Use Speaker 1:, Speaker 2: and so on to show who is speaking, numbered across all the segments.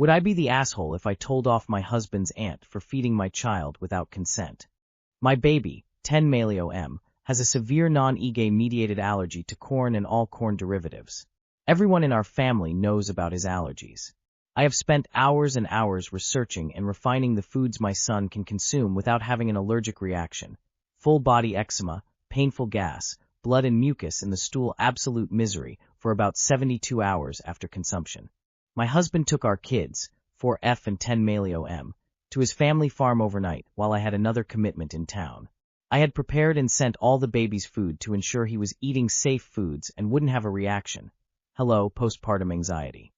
Speaker 1: Would I be the asshole if I told off my husband's aunt for feeding my child without consent? My baby, 10 Malio M, has a severe non-EGA-mediated allergy to corn and all corn derivatives. Everyone in our family knows about his allergies. I have spent hours and hours researching and refining the foods my son can consume without having an allergic reaction. Full-body eczema, painful gas, blood and mucus in the stool, absolute misery for about 72 hours after consumption. My husband took our kids, 4F and 10 Malio M, to his family farm overnight while I had another commitment in town. I had prepared and sent all the baby's food to ensure he was eating safe foods and wouldn't have a reaction. Hello, postpartum anxiety.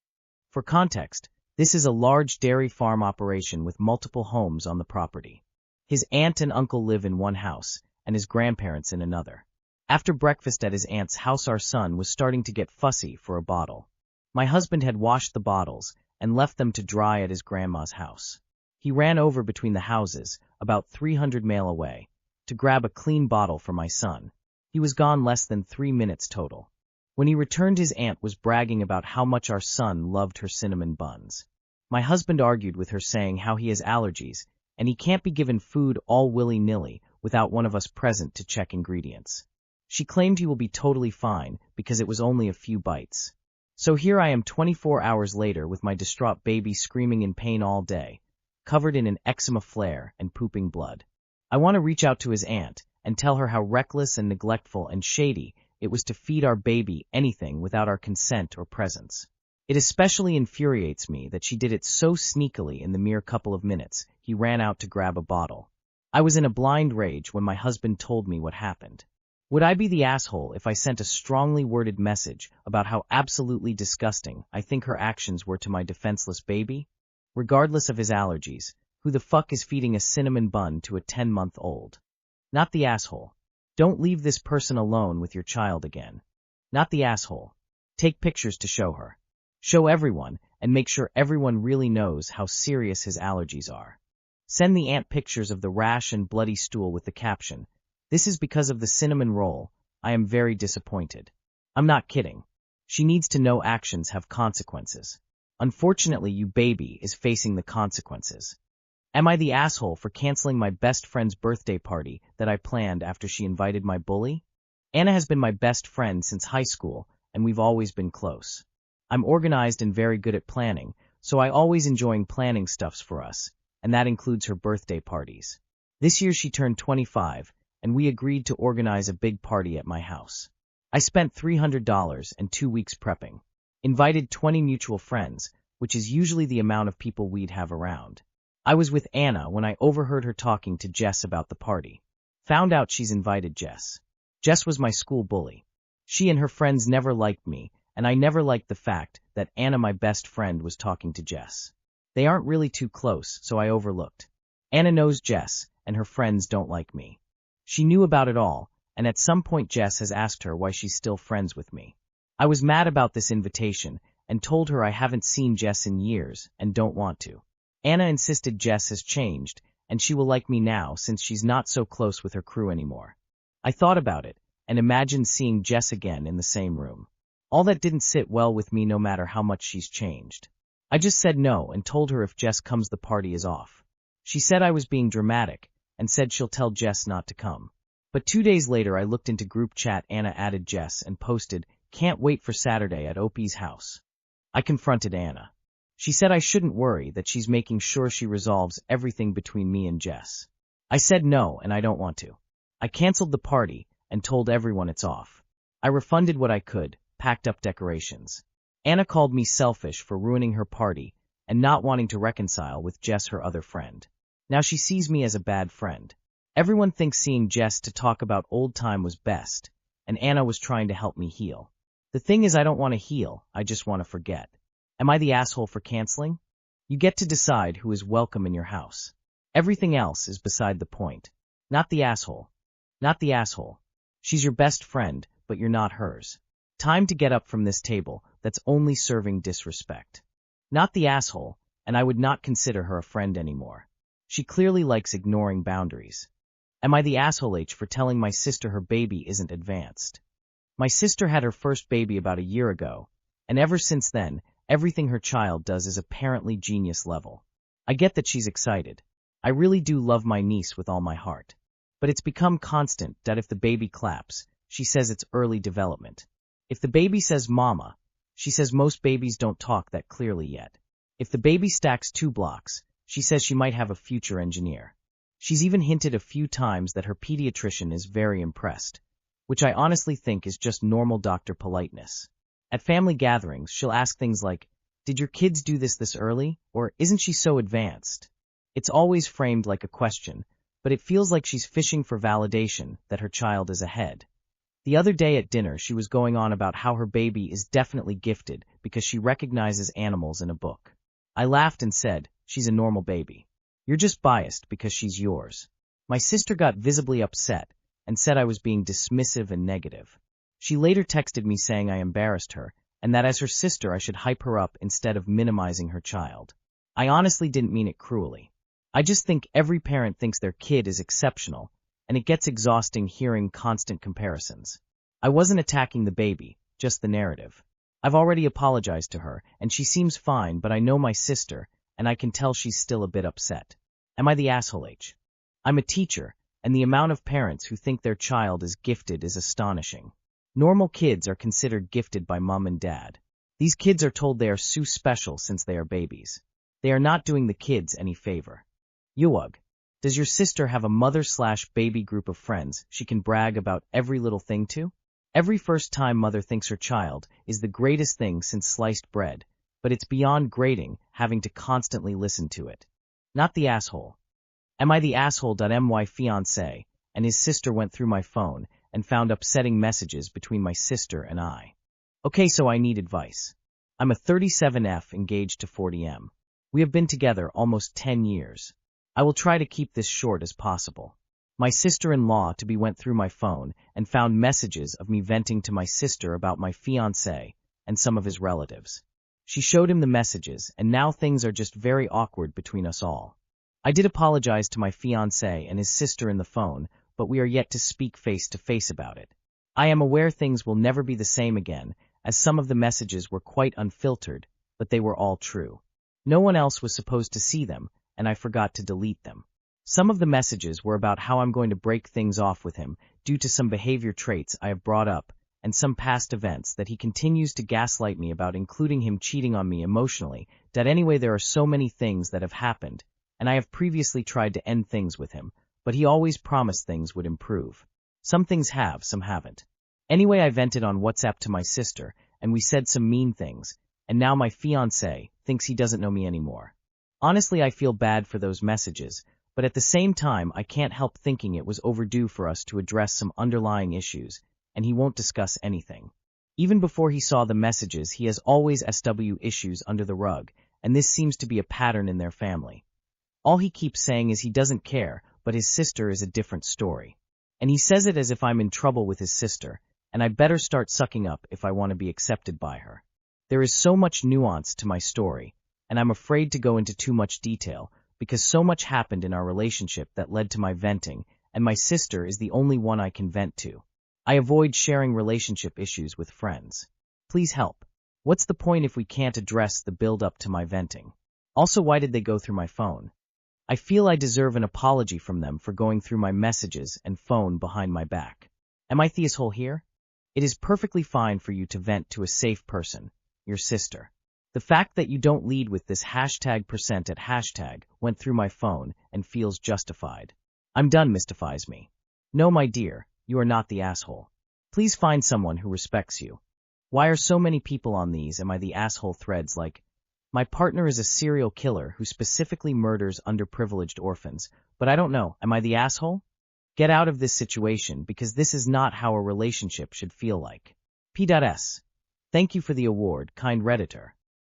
Speaker 1: For context, this is a large dairy farm operation with multiple homes on the property. His aunt and uncle live in one house, and his grandparents in another. After breakfast at his aunt's house, our son was starting to get fussy for a bottle. My husband had washed the bottles and left them to dry at his grandma's house. He ran over between the houses, about 300 miles away, to grab a clean bottle for my son. He was gone less than 3 minutes total. When he returned, his aunt was bragging about how much our son loved her cinnamon buns. My husband argued with her, saying how he has allergies, and he can't be given food all willy-nilly without one of us present to check ingredients. She claimed he will be totally fine because it was only a few bites. So here I am 24 hours later with my distraught baby screaming in pain all day, covered in an eczema flare and pooping blood. I want to reach out to his aunt and tell her how reckless and neglectful and shady it was to feed our baby anything without our consent or presence. It especially infuriates me that she did it so sneakily. In the mere couple of minutes, he ran out to grab a bottle. I was in a blind rage when my husband told me what happened. Would I be the asshole if I sent a strongly worded message about how absolutely disgusting I think her actions were to my defenseless baby? Regardless of his allergies, who the fuck is feeding a cinnamon bun to a 10-month-old? Not the asshole. Don't leave this person alone with your child again. Not the asshole. Take pictures to show her. Show everyone, and make sure everyone really knows how serious his allergies are. Send the aunt pictures of the rash and bloody stool with the caption, "This is because of the cinnamon roll. I am very disappointed." I'm not kidding. She needs to know actions have consequences. Unfortunately, you baby is facing the consequences. Am I the asshole for canceling my best friend's birthday party that I planned after she invited my bully? Anna has been my best friend since high school, and we've always been close. I'm organized and very good at planning, so I always enjoy planning stuffs for us, and that includes her birthday parties. This year she turned 25, and we agreed to organize a big party at my house. I spent $300 and 2 weeks prepping. Invited 20 mutual friends, which is usually the amount of people we'd have around. I was with Anna when I overheard her talking to Jess about the party. Found out she's invited Jess. Jess was my school bully. She and her friends never liked me, and I never liked the fact that Anna, my best friend, was talking to Jess. They aren't really too close, so I overlooked. Anna knows Jess, and her friends don't like me. She knew about it all, and at some point Jess has asked her why she's still friends with me. I was mad about this invitation and told her I haven't seen Jess in years and don't want to. Anna insisted Jess has changed and she will like me now since she's not so close with her crew anymore. I thought about it and imagined seeing Jess again in the same room. All that didn't sit well with me no matter how much she's changed. I just said no and told her if Jess comes the party is off. She said I was being dramatic and said she'll tell Jess not to come. But 2 days later I looked into group chat. Anna added Jess and posted, "Can't wait for Saturday at Opie's house." I confronted Anna. She said I shouldn't worry, that she's making sure she resolves everything between me and Jess. I said no and I don't want to. I canceled the party and told everyone it's off. I refunded what I could, packed up decorations. Anna called me selfish for ruining her party and not wanting to reconcile with Jess, her other friend. Now she sees me as a bad friend. Everyone thinks seeing Jess to talk about old time was best, and Anna was trying to help me heal. The thing is, I don't want to heal, I just want to forget. Am I the asshole for canceling? You get to decide who is welcome in your house. Everything else is beside the point. Not the asshole. Not the asshole. She's your best friend, but you're not hers. Time to get up from this table that's only serving disrespect. Not the asshole, and I would not consider her a friend anymore. She clearly likes ignoring boundaries. Am I the asshole for telling my sister her baby isn't advanced? My sister had her first baby about a year ago, and ever since then, Everything her child does is apparently genius level. I get that she's excited. I really do love my niece with all my heart. But it's become constant that if the baby claps, she says it's early development. If the baby says mama, she says most babies don't talk that clearly yet. If the baby stacks 2 blocks, she says she might have a future engineer. She's even hinted a few times that her pediatrician is very impressed, which I honestly think is just normal doctor politeness. At family gatherings, she'll ask things like, "Did your kids do this early?" Or, "Isn't she so advanced?" It's always framed like a question, but it feels like she's fishing for validation that her child is ahead. The other day at dinner, she was going on about how her baby is definitely gifted because she recognizes animals in a book. I laughed and said, "She's a normal baby. You're just biased because she's yours." My sister got visibly upset and said I was being dismissive and negative. She later texted me saying I embarrassed her, and that as her sister I should hype her up instead of minimizing her child. I honestly didn't mean it cruelly. I just think every parent thinks their kid is exceptional, and it gets exhausting hearing constant comparisons. I wasn't attacking the baby, just the narrative. I've already apologized to her, and she seems fine, but I know my sister, and I can tell she's still a bit upset. Am I the asshole H? I'm a teacher, and the amount of parents who think their child is gifted is astonishing. Normal kids are considered gifted by mom and dad. These kids are told they are so special since they are babies. They are not doing the kids any favor. Yuwug, does your sister have a mother/baby group of friends she can brag about every little thing to? Every first time mother thinks her child is the greatest thing since sliced bread, but it's beyond grating having to constantly listen to it. Not the asshole. Am I the asshole? My fiancé and his sister went through my phone and found upsetting messages between my sister and I. Okay, so I need advice. I'm a 37F engaged to 40M. We have been together almost 10 years. I will try to keep this short as possible. My sister-in-law to be went through my phone and found messages of me venting to my sister about my fiancé and some of his relatives. She showed him the messages, and now things are just very awkward between us all. I did apologize to my fiancé and his sister in the phone, but we are yet to speak face-to-face about it. I am aware things will never be the same again, as some of the messages were quite unfiltered, but they were all true. No one else was supposed to see them, and I forgot to delete them. Some of the messages were about how I'm going to break things off with him due to some behavior traits I have brought up and some past events that he continues to gaslight me about, including him cheating on me emotionally. Anyway, there are so many things that have happened, and I have previously tried to end things with him, but he always promised things would improve. Some things have, some haven't. Anyway, I vented on WhatsApp to my sister, and we said some mean things, and now my fiancé thinks he doesn't know me anymore. Honestly, I feel bad for those messages, but at the same time I can't help thinking it was overdue for us to address some underlying issues, and he won't discuss anything. Even before he saw the messages, he has always SW issues under the rug, and this seems to be a pattern in their family. All he keeps saying is he doesn't care, but his sister is a different story. And he says it as if I'm in trouble with his sister, and I better start sucking up if I want to be accepted by her. There is so much nuance to my story, and I'm afraid to go into too much detail, because so much happened in our relationship that led to my venting, and my sister is the only one I can vent to. I avoid sharing relationship issues with friends. Please help. What's the point if we can't address the build-up to my venting? Also, why did they go through my phone? I feel I deserve an apology from them for going through my messages and phone behind my back. Am I the asshole here? It is perfectly fine for you to vent to a safe person, your sister. The fact that you don't lead with this #% at hashtag went through my phone and feels justified. I'm done mystifies me. No, my dear, you are not the asshole. Please find someone who respects you. Why are so many people on these am I the asshole threads like, my partner is a serial killer who specifically murders underprivileged orphans, but I don't know, am I the asshole? Get out of this situation because this is not how a relationship should feel like. P.S. Thank you for the award, kind Redditor.